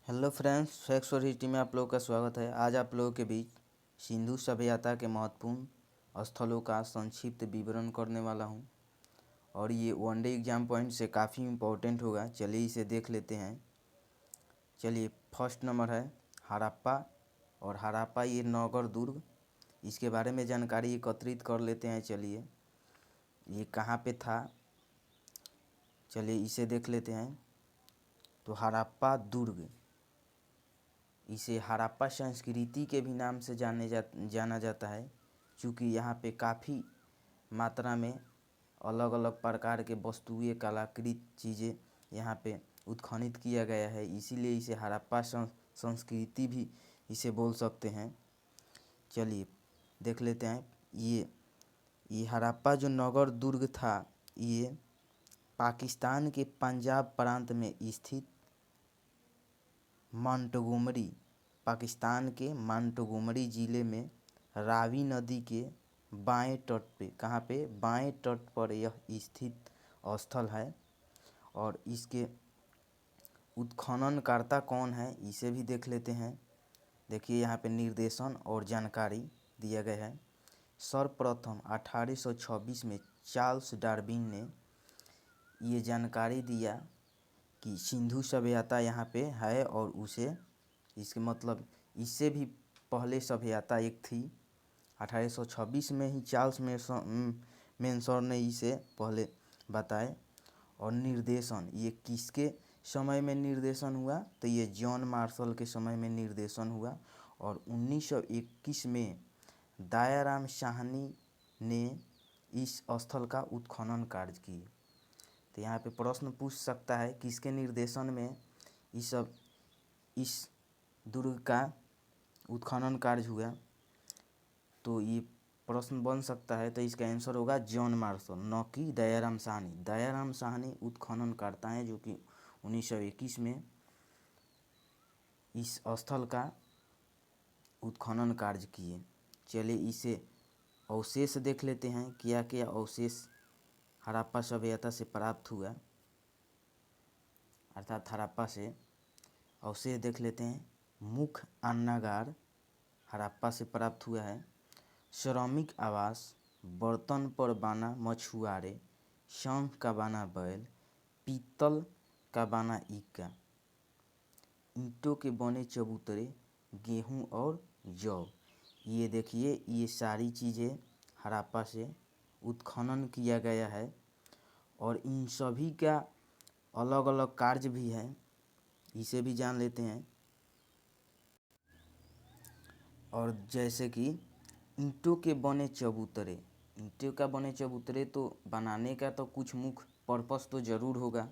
Hello friends, facts और history में आप लोगों का स्वागत है। आज आप लोगों के बीच सिंधु सभ्यता के महत्वपूर्ण स्थलों का संक्षिप्त विवरण करने वाला हूं और ये वनडे एग्जाम पॉइंट से काफ़ी इम्पोर्टेंट होगा। चलिए इसे देख लेते हैं। चलिए, फर्स्ट नंबर है हड़प्पा। और हड़प्पा ये नौगढ़ दुर्ग, इसके बारे में जानकारी एकत्रित कर लेते हैं। चलिए, ये कहाँ पे था, चलिए इसे देख लेते हैं। तो हड़प्पा दुर्ग, इसे हड़प्पा संस्कृति के भी नाम से जाना जाता है, क्योंकि यहाँ पे काफ़ी मात्रा में अलग अलग प्रकार के वस्तुएं, कलाकृत चीज़ें यहाँ पे उत्खनन किया गया है, इसीलिए इसे हड़प्पा संस्कृति भी इसे बोल सकते हैं। चलिए देख लेते हैं। ये हड़प्पा जो नौगढ़ दुर्ग था, ये पाकिस्तान के पंजाब प्रांत में स्थित मोंटगोमरी, पाकिस्तान के मोंटगोमरी ज़िले में रावी नदी के बाएं तट पे, कहाँ पे, बाएं तट पर यह स्थित स्थल है। और इसके उत्खननकर्ता कौन है, इसे भी देख लेते हैं। देखिए यहाँ पे निर्देशन और जानकारी दिया गया है। सर्वप्रथम 1826 में चार्ल्स डार्विन ने ये जानकारी दिया कि सिंधु सभ्यता यहाँ पे है, और इसके मतलब इससे भी पहले सभ्यता एक थी। 1826 में ही चार्ल्स मेंसर ने इसे पहले बताए। और निर्देशन, ये किसके समय में निर्देशन हुआ, तो ये जॉन मार्शल के समय में निर्देशन हुआ। और 1921 में दयाराम साहनी ने इस स्थल का उत्खनन कार्य किए। तो यहाँ पे प्रश्न पूछ सकता है किसके निर्देशन में इस दुर्ग का उत्खनन कार्य हुआ, तो ये प्रश्न बन सकता है। तो इसका आंसर होगा जॉन मार्शल, न कि दयाराम साहनी। दयाराम साहनी उत्खनन करता है, जो कि 1921 में इस स्थल का उत्खनन कार्य किए। चलिए इसे अवशेष देख लेते हैं, क्या क्या अवशेष हड़प्पा सभ्यता से प्राप्त हुआ, अर्थात हड़प्पा से अवशेष देख लेते हैं। मुख्य अन्नागार हड़प्पा से प्राप्त हुआ है। श्रमिक आवास, बर्तन पर बना मछुआरे, शंख का बना बैल, पीतल का बना इक्का, ईंटों के बने चबूतरे, गेहूं और जौ। ये देखिए, ये सारी चीज़ें हड़प्पा से उत्खनन किया गया है, और इन सभी का अलग अलग कार्य भी है, इसे भी जान लेते हैं। और जैसे कि ईंटों के बने चबूतरे, ईंटों का बने चबूतरे तो बनाने का तो कुछ मुख्य पर्पस तो ज़रूर होगा,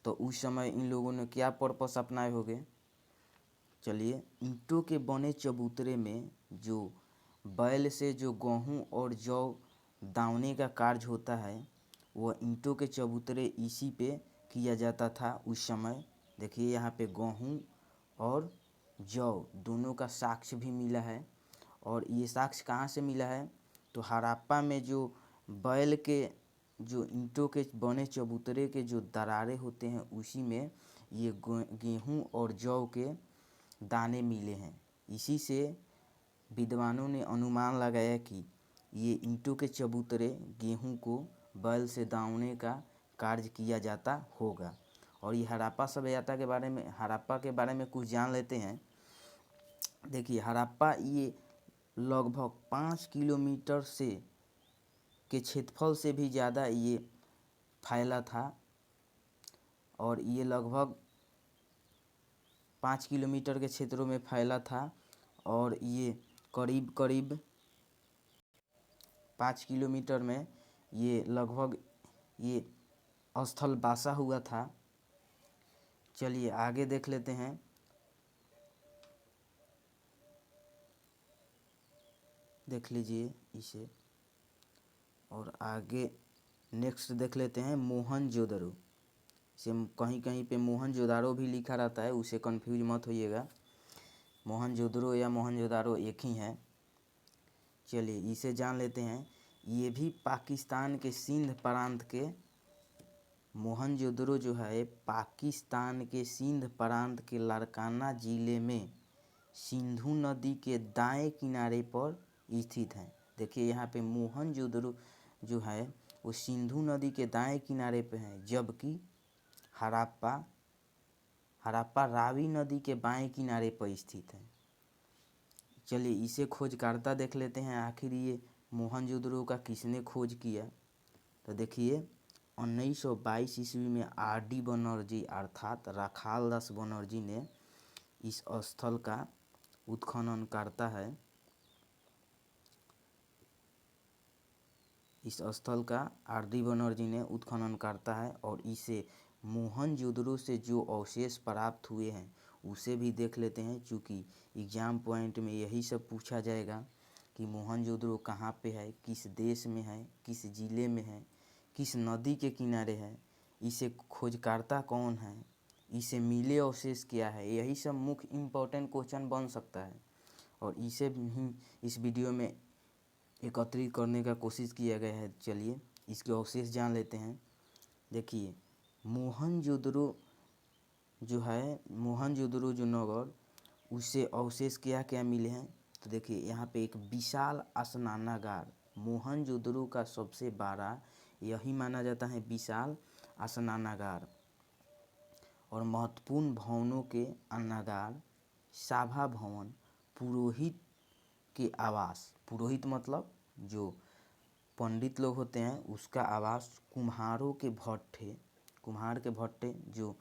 तो उस समय इन लोगों ने क्या पर्पस अपनाए होंगे। चलिए, ईंटों के बने चबूतरे में जो बैल से जो गेहूँ और जौ दावने का कार्य होता है, वह ईंटों के चबूतरे इसी पे किया जाता था उस समय। देखिए यहाँ पे गेहूँ और जौ दोनों का साक्ष्य भी मिला है। और ये साक्ष्य कहाँ से मिला है, तो हड़प्पा में जो बैल के जो ईंटों के बने चबूतरे के जो दरारें होते हैं, उसी में ये गेहूँ और जौ के दाने मिले हैं। इसी से विद्वानों ने अनुमान लगाया कि ये ईंटों के चबूतरे गेहूँ को बैल से दावने का कार्य किया जाता होगा। और ये हड़प्पा सभ्यता के बारे में, हड़प्पा के बारे में कुछ जान लेते हैं। देखिए, हड़प्पा ये लगभग 5 किलोमीटर से के क्षेत्रफल से भी ज़्यादा ये फैला था, और ये लगभग 5 किलोमीटर के क्षेत्रों में फैला था। और ये करीब करीब 5 किलोमीटर में ये लगभग ये स्थल बसा हुआ था। चलिए आगे देख लेते हैं। देख लीजिए इसे, और आगे नेक्स्ट देख लेते हैं मोहनजोदड़ो। इसे कहीं कहीं पे मोहनजोदारो भी लिखा रहता है, उसे कंफ्यूज मत होइएगा। मोहनजोदड़ो या मोहनजोदारो एक ही है। चलिए इसे जान लेते हैं। ये भी पाकिस्तान के सिंध प्रांत के मोहनजोदड़ो जो है पाकिस्तान के सिंध प्रांत के लारकाना जिले में सिंधु नदी के दाएं किनारे पर स्थित है। देखिए यहाँ पे मोहनजोदड़ो जो है वो सिंधु नदी के दाएं किनारे पे है, जबकि हड़प्पा रावी नदी के बाएं किनारे पर स्थित है। चलिए इसे खोजकर्ता देख लेते हैं, आखिर ये मोहनजोदड़ो का किसने खोज किया। तो देखिए 1922 ईस्वी में R.D. बनर्जी अर्थात राखाल दास बनर्जी ने इस स्थल का उत्खनन करता है। इस स्थल का R.D. बनर्जी ने उत्खनन करता है और इसे मोहनजोदड़ो से जो अवशेष प्राप्त हुए हैं उसे भी देख लेते हैं, चूँकि एग्ज़ाम पॉइंट में यही सब पूछा जाएगा कि मोहनजोदड़ो कहाँ पे है, किस देश में है, किस ज़िले में है, किस नदी के किनारे है, इसे खोजकर्ता कौन है, इसे मिले अवशेष क्या है। यही सब मुख्य इम्पोर्टेंट क्वेश्चन बन सकता है और इसे भी इस वीडियो में एकत्रित करने का कोशिश किया गया है। चलिए इसके अवशेष जान लेते हैं। देखिए मोहनजोदड़ो जो है, मोहनजोदड़ो जो नगर, उससे अवशेष क्या क्या मिले हैं। तो देखिए यहाँ पे एक विशाल स्नानागार, मोहनजोदड़ो का सबसे बड़ा यही माना जाता है विशाल स्नानागार, और महत्वपूर्ण भवनों के अन्नागार, सभा भवन, पुरोहित के आवास, पुरोहित मतलब जो पंडित लोग होते हैं उसका आवास, कुम्हारों के भट्ठे, कुम्हार के भट्टे जो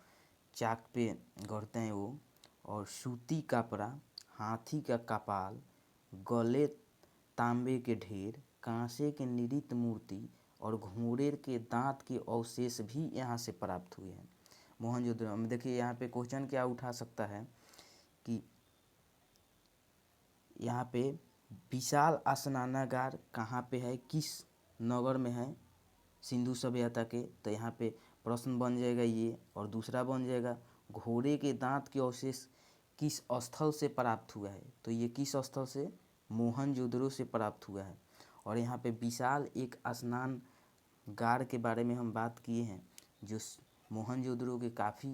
चाक पे गढ़ते हैं वो, और सूती कपड़ा, हाथी का कपाल, गले तांबे के ढेर, कांसे के नृत्य मूर्ति और घोड़े के दांत के अवशेष भी यहाँ से प्राप्त हुए हैं मोहनजोदड़ो में। देखिए यहाँ पे क्वेश्चन क्या उठा सकता है कि यहाँ पे विशाल स्नानागार कहाँ पे है, किस नगर में है सिंधु सभ्यता के। तो यहाँ पे प्रश्न बन जाएगा ये, और दूसरा बन जाएगा घोड़े के दांत के अवशेष किस स्थल से प्राप्त हुआ है। तो ये किस स्थल से, मोहनजोदड़ो से प्राप्त हुआ है। और यहाँ पे विशाल एक स्नानगार के बारे में हम बात किए हैं जो मोहनजोदड़ो के काफ़ी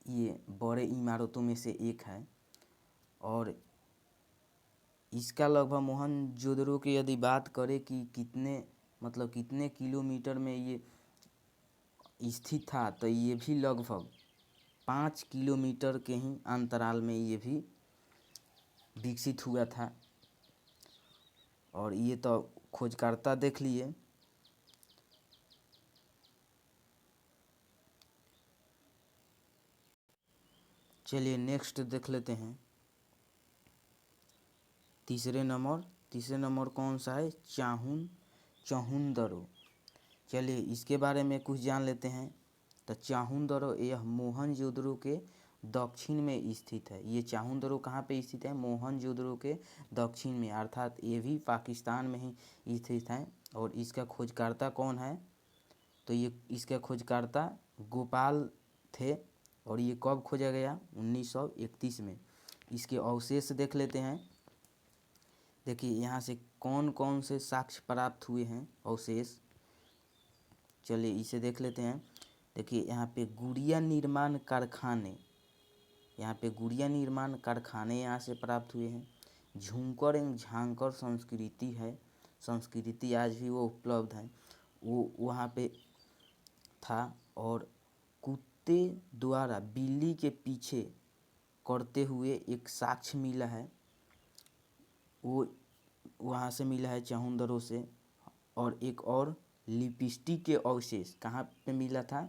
ये बड़े इमारतों में से एक है, और इसका लगभग मोहनजोदड़ो की यदि बात करें कि कितने किलोमीटर में ये स्थित था, तो ये भी लगभग 5 किलोमीटर के ही अंतराल में ये भी विकसित हुआ था। और ये तो खोजकर्ता देख लिए। चलिए नेक्स्ट देख लेते हैं। तीसरे नंबर कौन सा है, चाहुंदरो। चलिए इसके बारे में कुछ जान लेते हैं। तो चाहुंदरो यह मोहनजोदड़ो के दक्षिण में स्थित है। ये चाहुंदरो कहाँ पे स्थित है, मोहनजोदड़ो के दक्षिण में, अर्थात ये भी पाकिस्तान में ही स्थित है। और इसका खोजकर्ता कौन है, तो ये इसका खोजकर्ता गोपाल थे, और ये कब खोजा गया, 1931 में। इसके अवशेष देख लेते हैं। देखिए यहाँ से कौन कौन से साक्ष्य प्राप्त हुए हैं, अवशेष। चलिए इसे देख लेते हैं। देखिए यहाँ पे गुड़िया निर्माण कारखाने, यहाँ पे गुड़िया निर्माण कारखाने यहाँ से प्राप्त हुए हैं। झुंकर एवं झांकर संस्कृति है, संस्कृति आज भी वो उपलब्ध है, वो वहाँ पे था। और कुत्ते द्वारा बिल्ली के पीछे करते हुए एक साक्ष्य मिला है, वो वहाँ से मिला है चाहुंदरो से। और एक और लिपस्टिक के अवशेष कहाँ पे मिला था,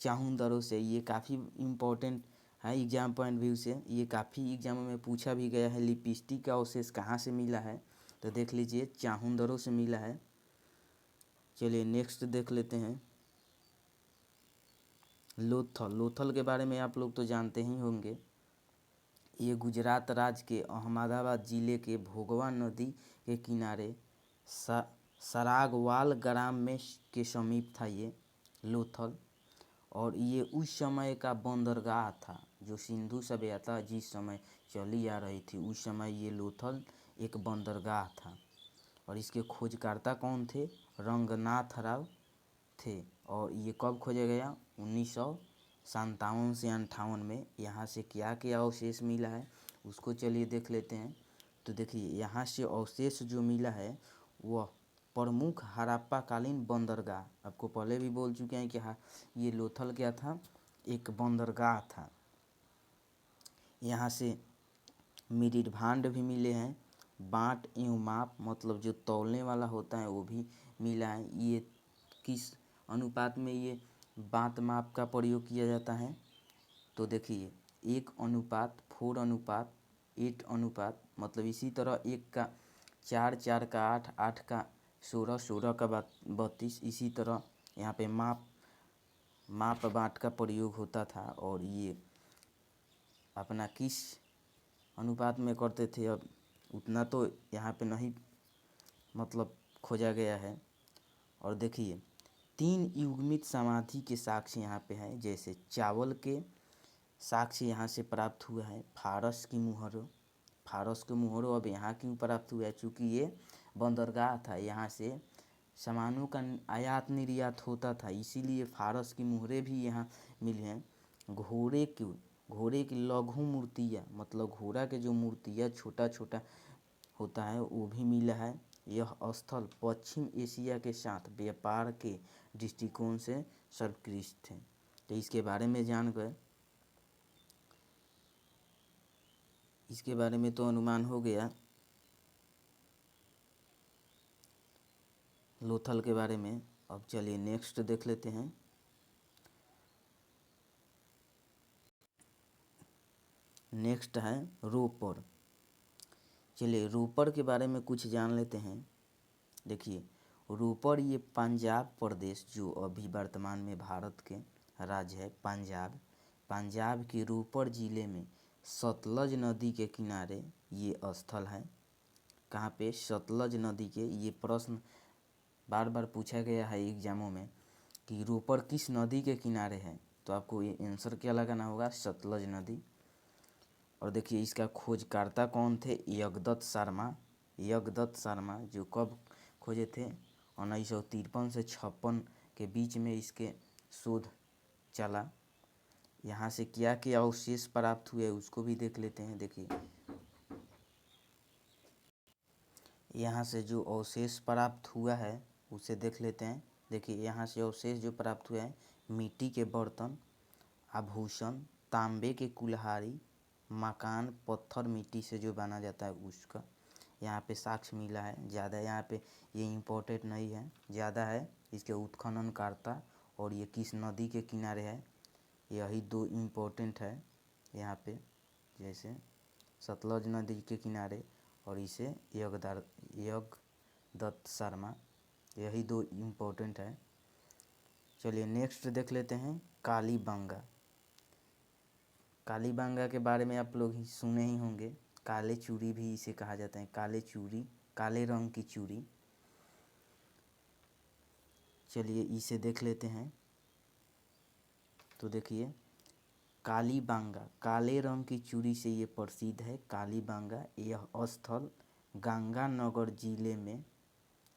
चाहुंदरो से। ये काफ़ी इम्पोर्टेंट है एग्जाम पॉइंट व्यू से, ये काफ़ी एग्जामों में पूछा भी गया है, लिपस्टिक का अवशेष कहाँ से मिला है। तो देख लीजिए चाहुंदरो से मिला है। चलिए नेक्स्ट देख लेते हैं। लोथल के बारे में आप लोग तो जानते ही होंगे। ये गुजरात राज्य के अहमदाबाद ज़िले के भोगवा नदी के किनारे सरागवाल ग्राम में के समीप था ये लोथल। और ये उस समय का बंदरगाह था, जो सिंधु सभ्यता जिस समय चली आ रही थी उस समय ये लोथल एक बंदरगाह था। और इसके खोजकर्ता कौन थे, रंगनाथ राव थे। और ये कब खोजा गया? 1957 से 58 में। यहाँ से क्या क्या अवशेष मिला है उसको चलिए देख लेते हैं। तो देखिए यहाँ से अवशेष जो मिला है वह प्रमुख हड़प्पा कालीन बंदरगाह, आपको पहले भी बोल चुके हैं कि ये लोथल क्या था? एक बंदरगाह था। यहाँ से मिरिड भांड भी मिले हैं। बाट एवं माप मतलब जो तौलने वाला होता है वो भी मिला है। ये किस अनुपात में ये बात माप का प्रयोग किया जाता है? तो देखिए 1:4:8 अनुपात, मतलब इसी तरह 1 का 4, 4 का 8, 8 का 16, 16 का 32, इसी तरह यहाँ पे माप बाट का प्रयोग होता था। और ये अपना किस अनुपात में करते थे अब उतना तो यहाँ पे नहीं मतलब खोजा गया है। और देखिए 3 युग्मित समाधि के साक्ष्य यहाँ पे हैं। जैसे चावल के साक्ष्य यहाँ से प्राप्त हुआ है। फारस के मुहरों अब यहाँ क्यों प्राप्त हुआ है? चूँकि ये बंदरगाह था, यहाँ से सामानों का आयात निर्यात होता था, इसीलिए फारस की मुहरें भी यहाँ मिली हैं। घोड़े की लघु मूर्तियाँ, मतलब घोड़ा के जो मूर्तियाँ छोटा छोटा होता है वो भी मिला है। यह स्थल पश्चिम एशिया के साथ व्यापार के दृष्टिकोण से सर्वोत्कृष्ट है। तो इसके बारे में जान गए। इसके बारे में तो अनुमान हो गया लोथल के बारे में। अब चलिए नेक्स्ट देख लेते हैं। नेक्स्ट है रोपर। चलिए रोपर के बारे में कुछ जान लेते हैं। देखिए रोपर ये पंजाब प्रदेश, जो अभी वर्तमान में भारत के राज्य है पंजाब के रोपर ज़िले में सतलज नदी के किनारे ये स्थल है। कहाँ पे? सतलज नदी के। ये प्रश्न बार बार पूछा गया है एग्जामों में कि रोपर किस नदी के किनारे है, तो आपको ये आंसर क्या लगाना होगा? सतलज नदी। और देखिए इसका खोजकर्ता कौन थे? यगदत्त शर्मा, जो कब खोजे थे? 1953 से 56 के बीच में इसके शोध चला। यहाँ से क्या क्या अवशेष प्राप्त हुए उसको भी देख लेते हैं। देखिए यहाँ से जो अवशेष प्राप्त हुआ है उसे देख लेते हैं। देखिए यहाँ से अवशेष जो प्राप्त हुआ है, मिट्टी के बर्तन, आभूषण, तांबे के कुल्हाड़ी, मकान, पत्थर मिट्टी से जो बना जाता है उसका यहाँ पे साक्ष्य मिला है। ज़्यादा यहाँ पे ये इम्पोर्टेंट नहीं है, ज़्यादा है इसके उत्खननकर्ता और ये किस नदी के किनारे है, यही 2 इम्पोर्टेंट है यहाँ पे। जैसे सतलज नदी के किनारे और इसे यगदत्त शर्मा, यही 2 इम्पोर्टेंट है। चलिए नेक्स्ट देख लेते हैं कालीबंगा के बारे में आप लोग ही सुने ही होंगे। काले चूड़ी भी इसे कहा जाता है, काले रंग की चूड़ी। चलिए इसे देख लेते हैं। तो देखिए कालीबंगा काले रंग की चूड़ी से ये प्रसिद्ध है। कालीबंगा यह स्थल गंगानगर जिले में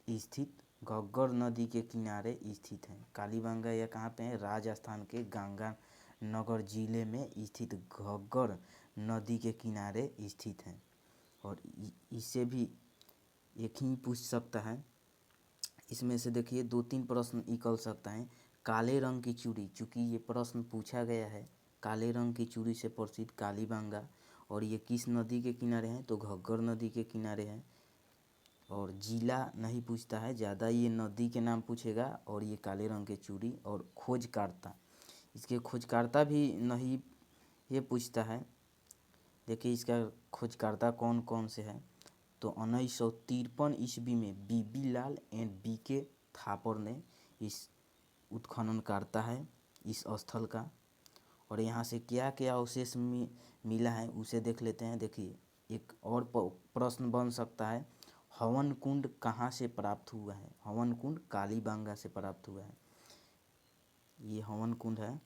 स्थित घग्गर नदी के किनारे स्थित है। कालीबंगा यह कहाँ पे है? राजस्थान के गंगानगर जिले में स्थित घग्गर नदी के किनारे स्थित है। और इससे भी एक ही पूछ सकता है। इसमें से देखिए 2-3 प्रश्न निकल सकता है। काले रंग की चूड़ी, चूँकि ये प्रश्न पूछा गया है, काले रंग की चूड़ी से प्रसिद्ध कालीबंगा, और ये किस नदी के किनारे हैं? तो घग्गर नदी के किनारे है। और जिला नहीं पूछता है, ज़्यादा ये नदी के नाम पूछेगा। और ये काले रंग की चूड़ी और खोजकर्ता, इसके खोजकर्ता भी नहीं ये पूछता है। देखिए इसका खोजकर्ता कौन कौन से है? तो 1953 ईस्वी में बीबी लाल एंड बीके थापर ने इस उत्खनन करता है इस स्थल का। और यहाँ से क्या क्या अवशेष मिला है उसे देख लेते हैं। देखिए एक और प्रश्न बन सकता है, हवन कुंड कहाँ से प्राप्त हुआ है? हवन कुंड कालीबंगा से प्राप्त हुआ है, ये हवन कुंड है।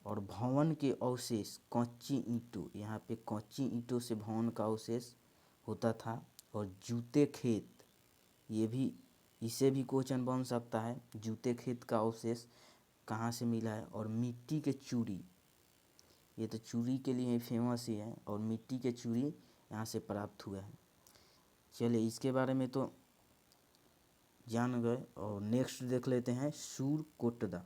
और भवन के अवशेष कच्ची ईंटों, यहाँ पे कच्ची ईंटों से भवन का अवशेष होता था। और जूते खेत, ये भी, इससे भी क्वेश्चन बन सकता है। जूते खेत का अवशेष कहाँ से मिला है। और मिट्टी के चूड़ी, ये तो चूड़ी के लिए फेमस ही है, और मिट्टी के चूड़ी यहाँ से प्राप्त हुआ है। चलिए इसके बारे में तो जान गए। और नेक्स्ट देख लेते हैं सुरकोटरा।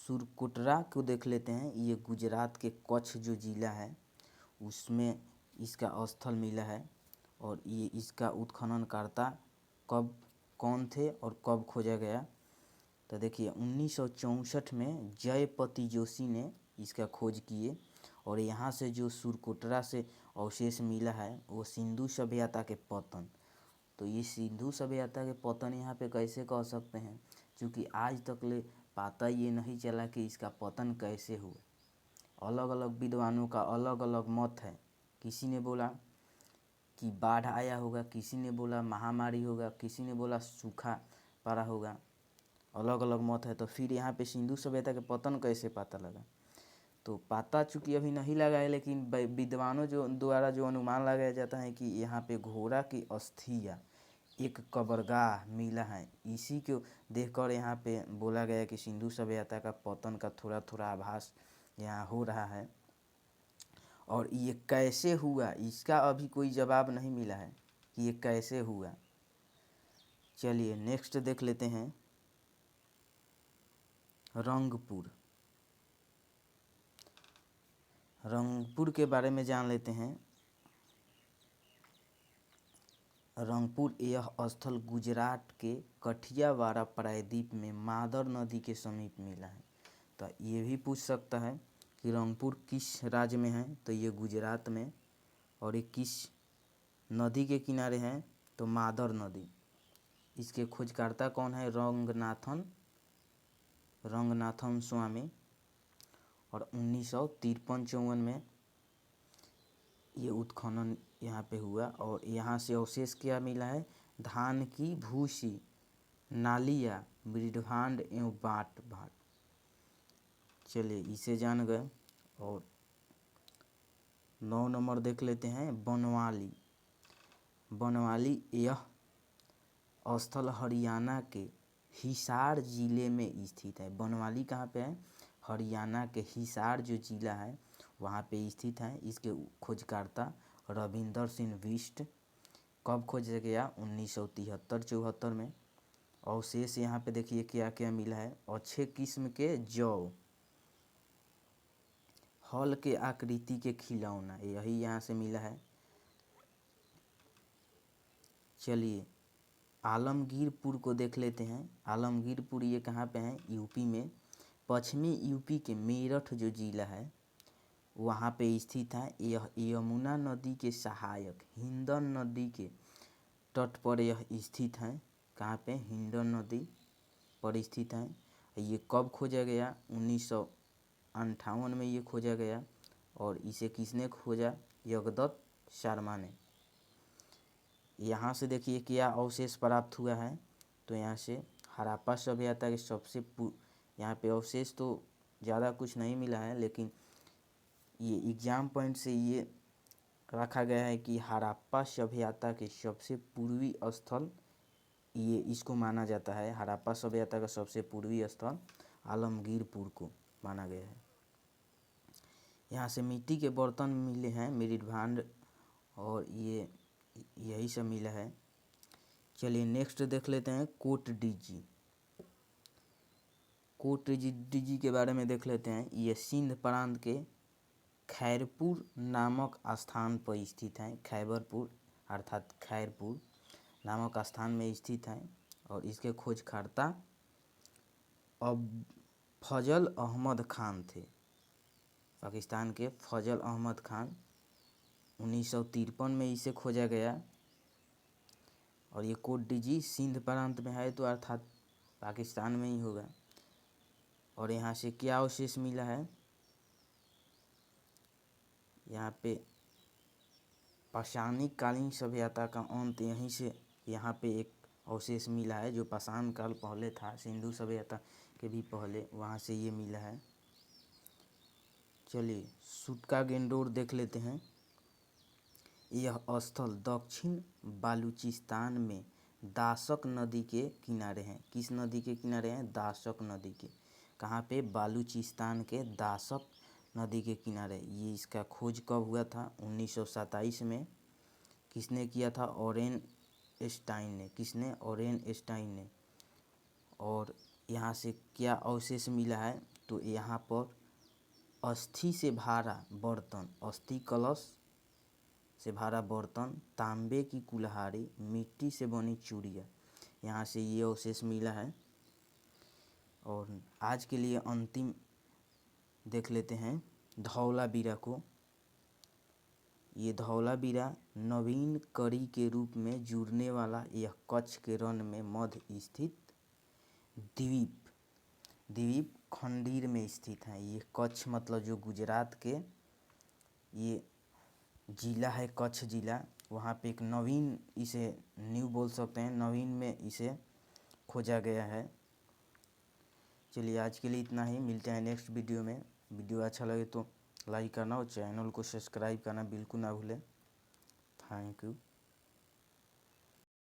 सुरकोटरा को देख लेते हैं। ये गुजरात के कच्छ जो ज़िला है उसमें इसका स्थल मिला है। और ये इसका उत्खननकर्ता कौन थे और कब खोजा गया, तो देखिए 1964 में जयपति जोशी ने इसका खोज किए। और यहाँ से जो सुरकोटरा से अवशेष मिला है वो सिंधु सभ्यता के पतन। तो ये सिंधु सभ्यता के पतन यहाँ पे कैसे कह सकते हैं, क्योंकि आज तक ले पता ये नहीं चला कि इसका पतन कैसे हुआ। अलग अलग विद्वानों का अलग अलग मत है। किसी ने बोला कि बाढ़ आया होगा, किसी ने बोला महामारी होगा, किसी ने बोला सूखा पड़ा होगा। अलग अलग मत है। तो फिर यहाँ पे सिंधु सभ्यता के पतन कैसे पता लगा, तो पता चूँकि अभी नहीं लगा है, लेकिन विद्वानों जो द्वारा जो अनुमान लगाया जाता है कि यहाँ पे घोड़ा की अस्थियाँ एक कब्रगाह मिला है। इसी को देखकर यहाँ पे बोला गया कि सिंधु सभ्यता का पतन का थोड़ा थोड़ा आभास यहाँ हो रहा है। और ये कैसे हुआ इसका अभी कोई जवाब नहीं मिला है कि ये कैसे हुआ। चलिए नेक्स्ट देख लेते हैं रंगपुर। रंगपुर के बारे में जान लेते हैं। रंगपुर यह स्थल गुजरात के कठियावाड़ा प्रायद्वीप में मादर नदी के समीप मिला है। तो ये भी पूछ सकता है कि रंगपुर किस राज्य में है, तो ये गुजरात में। और ये किस नदी के किनारे हैं, तो मादर नदी। इसके खोजकर्ता कौन है, रंगनाथन स्वामी। और 1953-54 में ये उत्खनन यहाँ पे हुआ। और यहाँ से अवशेष क्या मिला है, धान की भूसी, नालिया, मृदभांड एवं बाट। चलिए इसे जान गए। और 9 नंबर देख लेते हैं बनवाली। बनवाली यह स्थल हरियाणा के हिसार जिले में स्थित है। बनवाली कहाँ पे है, हरियाणा के हिसार जो जिला है वहाँ पे स्थित है। इसके खोजकर्ता रविंदर सिंह बिष्ट। कब खोजा गया, 1973-74 में। अवशेष यहाँ पे देखिए क्या क्या मिला है, अच्छे किस्म के जौ, हल के आकृति के खिलौना, यही यहाँ से मिला है। चलिए आलमगीरपुर को देख लेते हैं। आलमगीरपुर ये कहाँ पे है, यूपी में। पश्चिमी यूपी के मेरठ जो जिला है वहाँ पे स्थित है। यह यमुना नदी के सहायक हिंडन नदी के तट पर यह स्थित है। कहाँ पे, हिंडन नदी पर स्थित है। ये कब खोजा गया, 1958 में ये खोजा गया। और इसे किसने खोजा, जगदत्त शर्मा ने। यहाँ से देखिए क्या अवशेष प्राप्त हुआ है, तो यहाँ से हड़प्पा सभ्यता के यहाँ पे अवशेष तो ज़्यादा कुछ नहीं मिला है, लेकिन ये एग्जाम पॉइंट से ये रखा गया है कि हड़प्पा सभ्यता के सबसे पूर्वी स्थल ये इसको माना जाता है। हड़प्पा सभ्यता का सबसे पूर्वी स्थल आलमगीरपुर को माना गया है। यहाँ से मिट्टी के बर्तन मिले हैं, मृदभांड, और ये यही सब मिला है। चलिए नेक्स्ट देख लेते हैं कोटडीजी। कोटडीजी के बारे में देख लेते हैं। ये सिंध प्रांत के खैरपुर नामक स्थान पर स्थित है। खैबरपुर अर्थात खैरपुर नामक स्थान में स्थित है। और इसके खोजकर्ता अब फजल अहमद खान थे, पाकिस्तान के फजल अहमद खान। 1953 में इसे खोजा गया। और ये कोटडीजी सिंध प्रांत में है, तो अर्थात पाकिस्तान में ही होगा। और यहाँ से क्या अवशेष मिला है, यहाँ पे पाषाणिक कालीन सभ्यता का अंत यहीं से यहाँ पे एक अवशेष मिला है, जो पाषाण काल पहले था, सिंधु सभ्यता के भी पहले, वहाँ से ये मिला है। चलिए सुटका गेंडोर देख लेते हैं। यह स्थल दक्षिण बालूचिस्तान में दासक नदी के किनारे हैं। किस नदी के किनारे हैं? दासक नदी के। कहाँ पे? बालूचिस्तान के दासक नदी के किनारे। ये इसका खोज कब हुआ था? 1927 में। किसने किया था? ओरेन स्टाइन ने। किसने? ओरेन स्टाइन ने। और यहाँ से क्या अवशेष मिला है? तो यहाँ पर अस्थि से भरा बर्तन, अस्थि कलश से भरा बर्तन, तांबे की कुल्हाड़ी, मिट्टी से बनी चूड़ियाँ, यहाँ से ये अवशेष मिला है। और आज के लिए अंतिम देख लेते हैं धौलावीरा को। ये धौलावीरा नवीन कड़ी के रूप में जुड़ने वाला यह कच्छ के रण में मध्य स्थित द्वीप खंडीर में स्थित है। ये कच्छ मतलब जो गुजरात के ये जिला है, कच्छ जिला, वहाँ पे एक नवीन, इसे न्यू बोल सकते हैं, नवीन में इसे खोजा गया है। चलिए आज के लिए इतना ही, मिलते हैं नेक्स्ट वीडियो में। वीडियो अच्छा लगे तो लाइक करना और चैनल को सब्सक्राइब करना बिल्कुल ना भूलें। Thank you.